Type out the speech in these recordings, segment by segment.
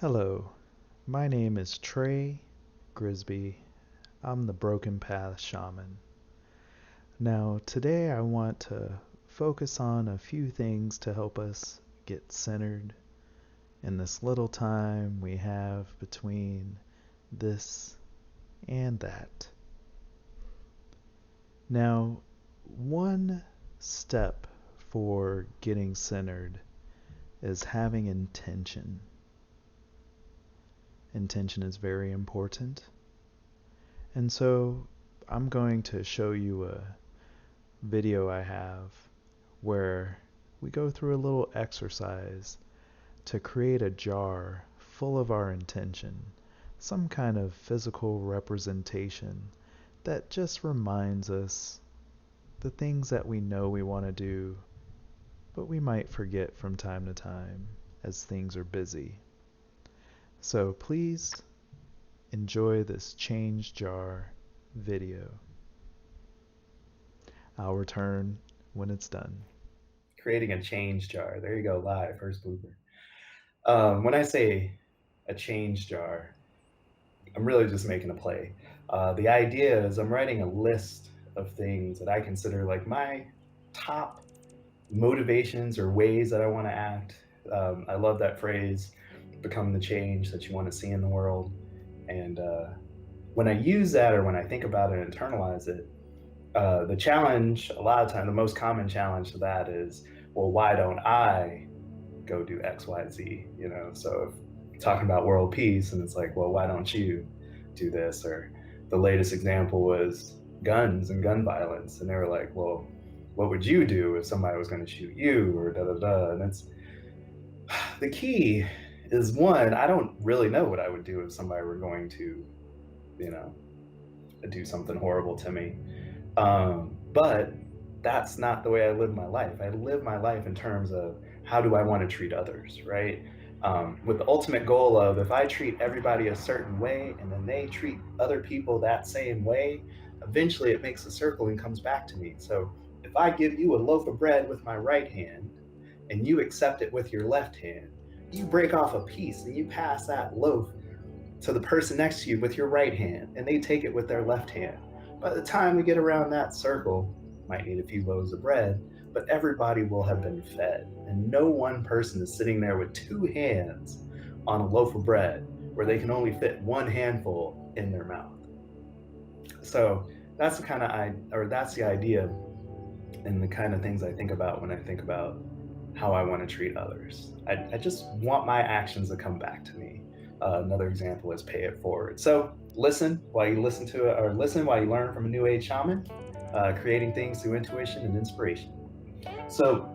Hello, my name is Tre Grisby. I'm the Broken Path Shaman. Now, today I want to focus on a few things to help us get centered in this little time we have between this and that. Now, one step for getting centered is having intention. Intention is very important. And so I'm going to show you a video I have where we go through a little exercise to create a jar full of our intention, some kind of physical representation that just reminds us the things that we know we want to do, but we might forget from time to time as things are busy. So please enjoy this change jar video. I'll return when it's done. Creating a change jar. There you go, live, first blooper. When I say a change jar, I'm really just making a play. The idea is I'm writing a list of things that I consider like my top motivations or ways that I want to act. I love that phrase, become the change that you want to see in the world. And when I use that or when I think about it and internalize it, the challenge, a lot of time, the most common challenge to that is, well, why don't I go do X, Y, Z? So if talking about world peace, and it's like, well, why don't you do this? Or the latest example was guns and gun violence, and they were like, well, what would you do if somebody was going to shoot you, or da da da? And it's the key is one, I don't really know what I would do if somebody were going to, you know, do something horrible to me. But that's not the way I live my life. I live my life in terms of how do I want to treat others, right? With the ultimate goal of if I treat everybody a certain way and then they treat other people that same way, eventually it makes a circle and comes back to me. So if I give you a loaf of bread with my right hand and you accept it with your left hand, you break off a piece and you pass that loaf to the person next to you with your right hand and they take it with their left hand. By the time we get around that circle, might need a few loaves of bread, but everybody will have been fed. And no one person is sitting there with two hands on a loaf of bread where they can only fit one handful in their mouth. So that's the kind of that's the idea and the kind of things I think about when I think about how I want to treat others. I just want my actions to come back to me. Another example is pay it forward. So listen while you listen to it, or listen while you learn from a new age shaman, creating things through intuition and inspiration. So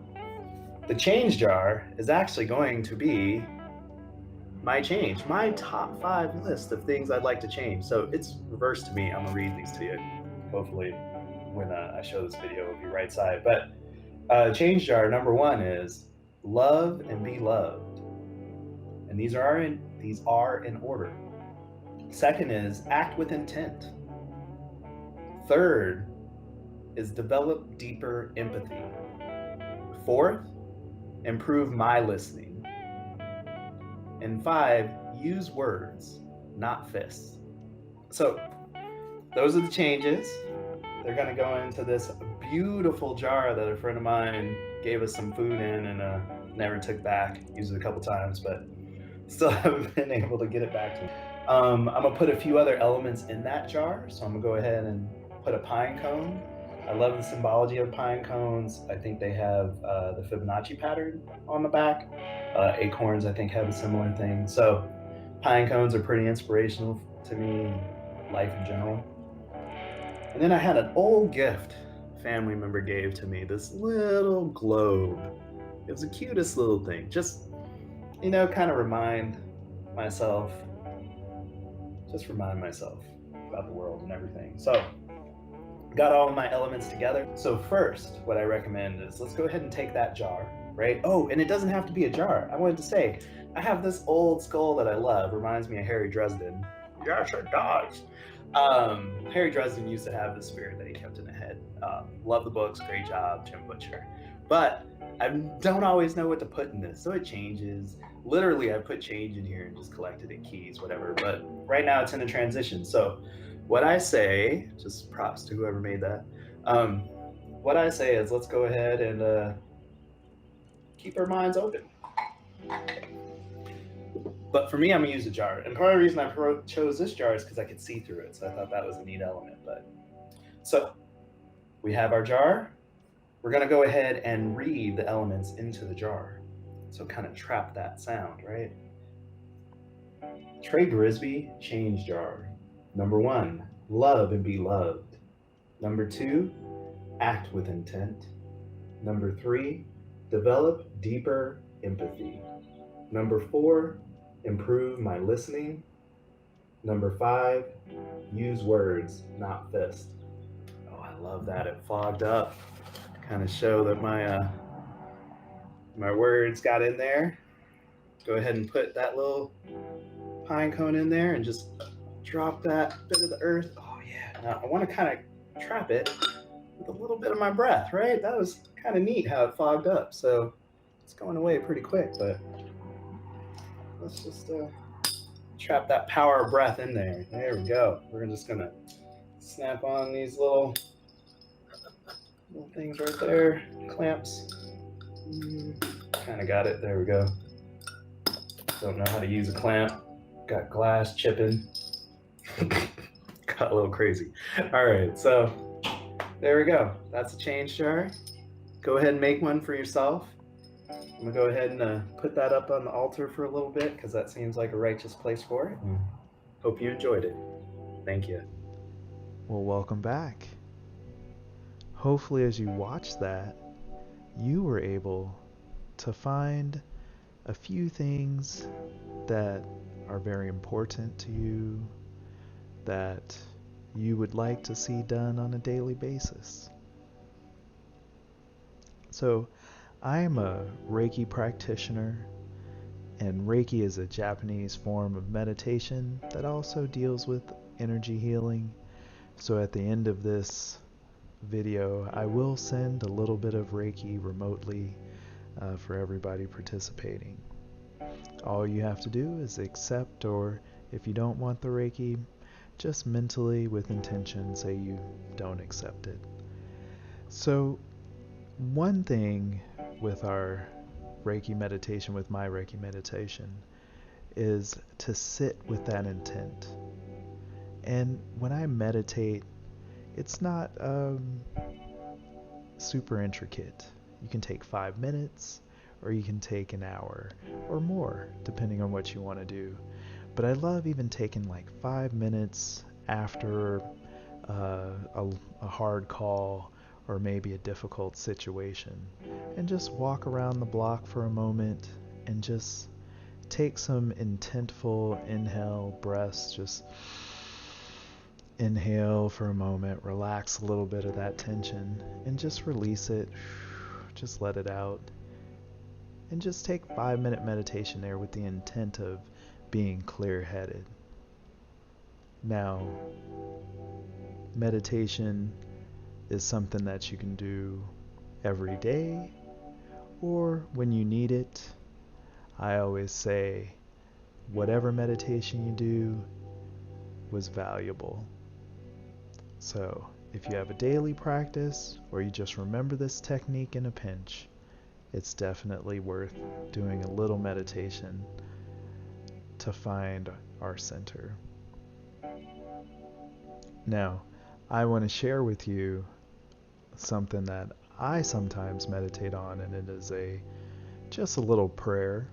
the change jar is actually going to be my top 5 list of things I'd like to change. So it's reversed to me. I'm gonna read these to you. Hopefully, when I show this video, it'll be right side. But change jar number 1 is love and be loved, and these are in order. Second is act with intent. Third is develop deeper empathy. Fourth, improve my listening. And 5, use words, not fists. So those are the changes. They're going to go into this beautiful jar that a friend of mine gave us some food in and never took back. Used it a couple times, but still haven't been able to get it back to me. I'm going to put a few other elements in that jar. So I'm going to go ahead and put a pine cone. I love the symbology of pine cones. I think they have the Fibonacci pattern on the back. Acorns, I think, have a similar thing. So pine cones are pretty inspirational to me, life in general. And then I had an old gift a family member gave to me, this little globe. It was the cutest little thing. Just, kind of remind myself about the world and everything. So got all of my elements together. So first, what I recommend is let's go ahead and take that jar, right? Oh, and it doesn't have to be a jar. I wanted to say, I have this old skull that I love. Reminds me of Harry Dresden. Yes, it does. Harry Dresden used to have this spirit that he kept in the head. Love the books, great job, Jim Butcher. but I don't always know what to put in this, so it changes. Literally, I put change in here and just collected it, keys, whatever. But right now it's in a transition. So what I say, just props to whoever made that. Um, what I say is let's go ahead and keep our minds open. But for me, I'm gonna use a jar, and part of the reason I chose this jar is because I could see through it. So I thought that was a neat element. But so we have our jar. We're gonna go ahead and read the elements into the jar. So kind of trap that sound, right? Tre Grisby change jar. Number 1, love and be loved. Number 2, act with intent. Number 3, develop deeper empathy. Number 4, improve my listening. Number 5, use words, not fist. Oh, I love that. It fogged up. Kind of show that my words got in there. Go ahead and put that little pine cone in there and just drop that bit of the earth. Oh yeah. Now I want to kind of trap it with a little bit of my breath, right? That was kind of neat how it fogged up. So it's going away pretty quick, but let's just trap that power of breath in there. There we go. We're just gonna snap on these little things right there, clamps. Kind of got it. There we go. Don't know how to use a clamp. Got glass chipping. Got a little crazy. All right, so there we go. That's a change jar. Go ahead and make one for yourself. I'm gonna go ahead and put that up on the altar for a little bit because that seems like a righteous place for it. And hope you enjoyed it. Thank you. Well, welcome back. Hopefully, as you watched that, you were able to find a few things that are very important to you, that you would like to see done on a daily basis. So, I am a Reiki practitioner, and Reiki is a Japanese form of meditation that also deals with energy healing. So, at the end of this video, I will send a little bit of Reiki remotely for everybody participating. All you have to do is accept, or if you don't want the Reiki, just mentally with intention say you don't accept it. So, one thing with our Reiki meditation, with my Reiki meditation, is to sit with that intent. And when I meditate, it's not super intricate. You can take 5 minutes, or you can take an hour or more, depending on what you want to do. But I love even taking like 5 minutes after a hard call or maybe a difficult situation, and just walk around the block for a moment and just take some intentful inhale breaths. Just inhale for a moment, relax a little bit of that tension, and just release it. Just let it out. And just take 5-minute meditation there with the intent of being clear-headed. Now, meditation is something that you can do every day or when you need it. I always say, whatever meditation you do was valuable. So, if you have a daily practice or you just remember this technique in a pinch, it's definitely worth doing a little meditation to find our center. Now, I want to share with you something that I sometimes meditate on, and it is just a little prayer,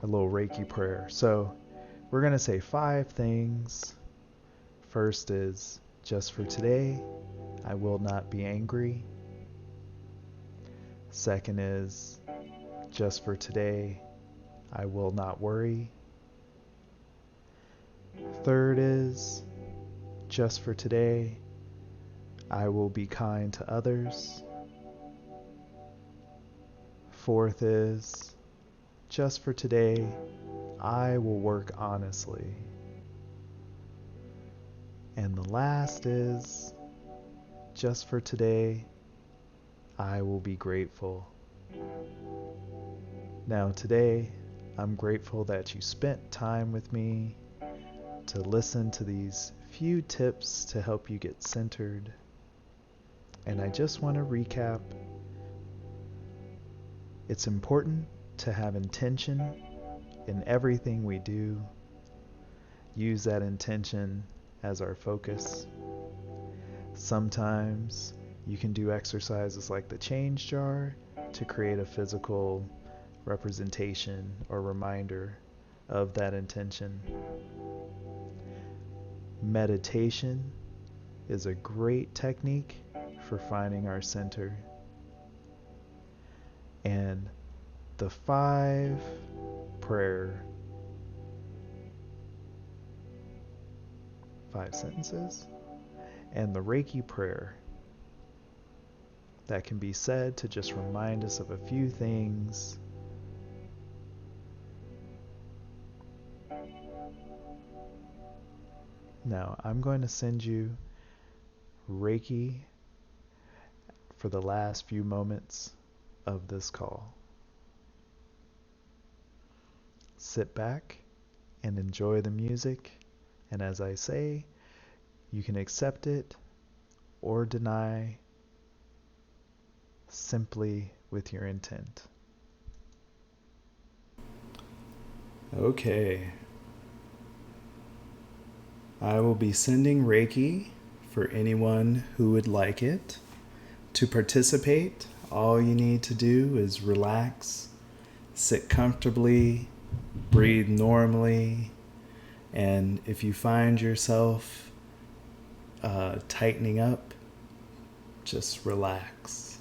a little Reiki prayer. So, we're going to say 5 things. First is, just for today, I will not be angry. Second is, just for today, I will not worry. Third is, just for today, I will be kind to others. Fourth is, just for today, I will work honestly. And the last is, just for today, I will be grateful. Now, today, I'm grateful that you spent time with me to listen to these few tips to help you get centered. And I just want to recap. It's important to have intention in everything we do. Use that intention as our focus. Sometimes you can do exercises like the change jar to create a physical representation or reminder of that intention. Meditation is a great technique for finding our center. And the 5 sentences, and the Reiki prayer that can be said to just remind us of a few things. Now, I'm going to send you Reiki for the last few moments of this call. Sit back and enjoy the music, and as I say, you can accept it or deny simply with your intent. Okay. I will be sending Reiki for anyone who would like it. To participate, all you need to do is relax, sit comfortably, breathe normally, and if you find yourself tightening up, just relax.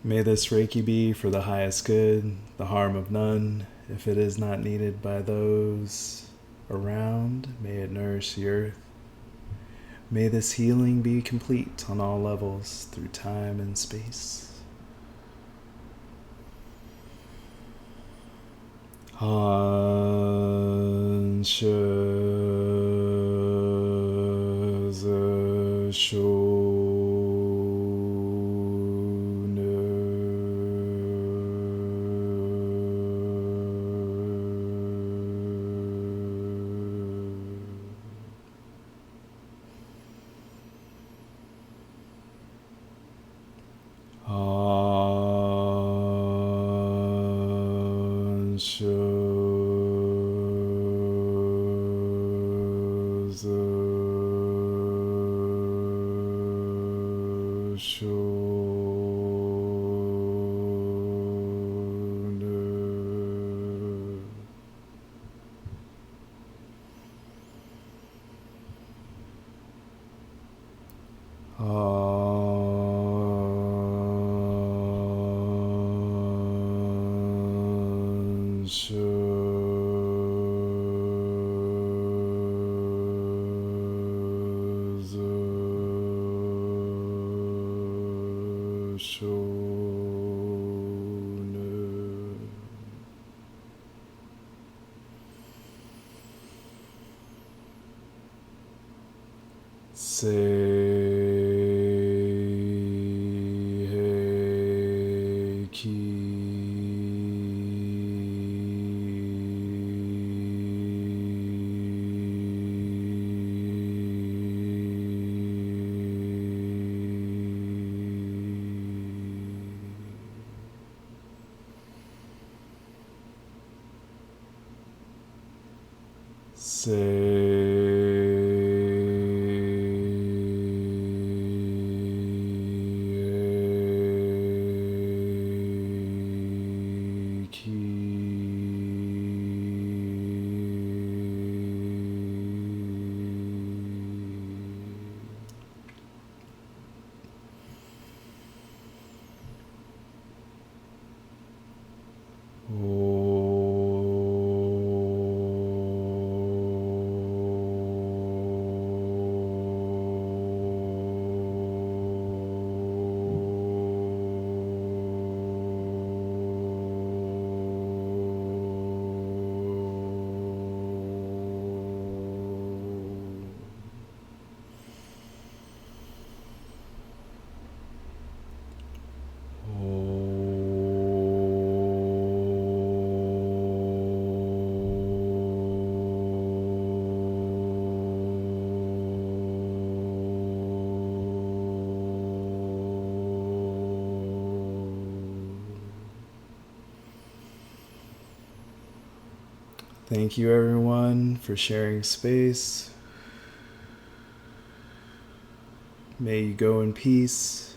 May this Reiki be for the highest good, the harm of none. If it is not needed by those around, may it nourish the earth. May this healing be complete on all levels through time and space. Sei Hei Ki Thank you, everyone, for sharing space. May you go in peace.